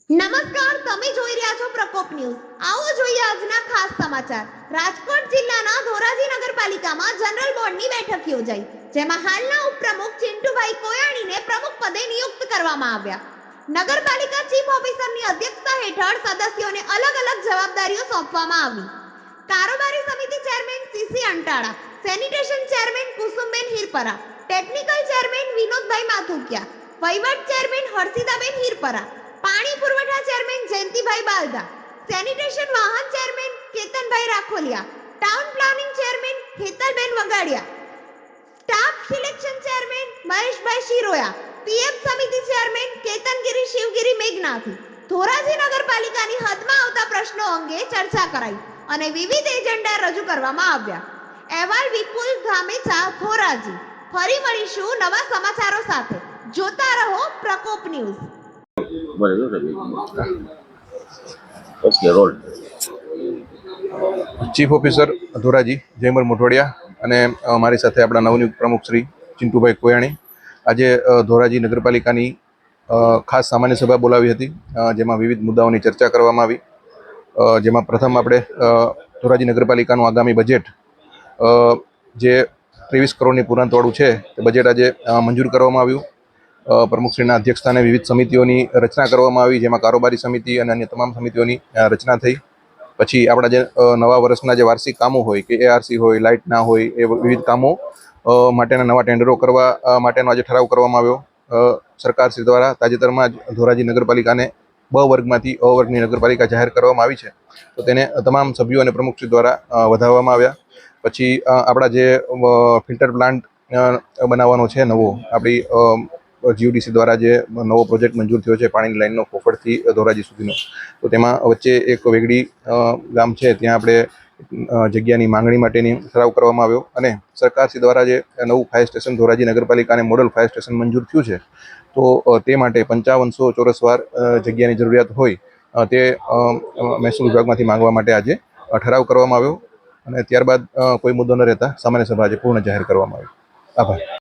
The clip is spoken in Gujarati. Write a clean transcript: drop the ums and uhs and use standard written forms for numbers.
નમસ્કાર, તમે જોઈ રહ્યા છો પ્રકોપ ન્યૂઝ। આવો જોઈએ આજના ખાસ સમાચાર। રાજકોટ જિલ્લાના ધોરાજી નગરપાલિકામાં જનરલ બોર્ડની બેઠક યોજાઈ, જેમાં હાલના ઉપપ્રમુખ ચિંટુભાઈ કોયાણીને પ્રમુખ પદે નિયુક્ત કરવામાં આવ્યા। નગરપાલિકા ચીફ ઓફિસરની અધ્યક્ષતા હેઠળ સદસ્યોને અલગ અલગ જવાબદારીઓ સોંપવામાં આવી। કારોબારી સમિતિ chairman C C Antala, sanitation chairman Kusumben Hirpara, technical chairman Vinodbhai Mathukiya, વહીવટ ચેરમેન હર્ષિતાબેન હિરપરા, પાણી પુરવઠા ચેરમેન જયંતિભાઈ બાલદા, સેનિટેશન વાહન chairman Ketanbhai Rakholiya, town planning chairman Hetalben Vagadiya, staff selection chairman Maheshbhai Shiroya, PM સમિતિ ચેરમેન કેતનગીરી શિવગીરી મેઘનાથી, ધોરાજી નગરપાલિકાની હદમાં આવતા પ્રશ્નો અંગે ચર્ચા કરાઈ અને વિવિધ એજન્ડા રજૂ કરવામાં આવ્યા। અહેવાલ વિપુલ ધામેચા, ધોરાજી। ફરી મળીશું નવા સમાચારો સાથે। જોતા રહો Prakop news. Chief officer Dhoraji Jaymal Motwadiya અને મારી સાથે આપણા નવનિયુક્ત પ્રમુખ શ્રી ચિંટુભાઈ કોયાણી આજે ધોરાજી નગરપાલિકાની ખાસ સામાન્ય સભા બોલાવી હતી, જેમાં વિવિધ મુદ્દાઓની ચર્ચા કરવામાં આવી। જેમાં પ્રથમ આપણે ધોરાજી નગરપાલિકાનું આગામી બજેટ જે 23 કરોડની પુરાંતવાળું છે તે બજેટ આજે મંજૂર કરવામાં આવ્યું। પ્રમુખશ્રીના અધ્યક્ષસ્થાને વિવિધ સમિતિઓની રચના કરવામાં આવી, જેમાં કારોબારી સમિતિ અને અન્ય તમામ સમિતિઓની રચના થઈ। પછી આપણા જે નવા વર્ષના જે વાર્ષિક કામો હોય કે એઆરસી હોય, લાઇટના હોય, એ વિવિધ કામો માટેના નવા ટેન્ડરો કરવા માટેનો આજે ઠરાવ કરવામાં આવ્યો। સરકારશ્રી દ્વારા તાજેતરમાં જ ધોરાજી નગરપાલિકાને બ વર્ગમાંથી અ વર્ગની નગરપાલિકા જાહેર કરવામાં આવી છે, તો તેને તમામ સભ્યો અને પ્રમુખશ્રી દ્વારા વધારવામાં આવ્યા। પછી આપણા જે ફિલ્ટર પ્લાન્ટ બનાવવાનો છે નવો, આપણી જીયુડીસી દ્વારા જે નવો પ્રોજેક્ટ મંજૂર થયો છે પાણીની લાઇનનો કોફળથી ધોરાજી સુધીનો, તો તેમાં વચ્ચે એક વેગડી ગામ છે, ત્યાં આપણે જગ્યાની માંગણી માટેની ઠરાવ કરવામાં આવ્યો। અને સરકારશ્રી દ્વારા જે નવું ફાયર સ્ટેશન ધોરાજી નગરપાલિકાને મોડલ ફાયર સ્ટેશન મંજૂર થયું છે, તો તે માટે 5500 ચોરસવાર જગ્યાની જરૂરિયાત હોય તે મહેસૂલ વિભાગમાંથી માંગવા માટે આજે ઠરાવ કરવામાં આવ્યો। અને ત્યારબાદ કોઈ મુદ્દો ન રહેતા સામાન્ય સભા આજે પૂર્ણ જાહેર કરવામાં આવી। આભાર।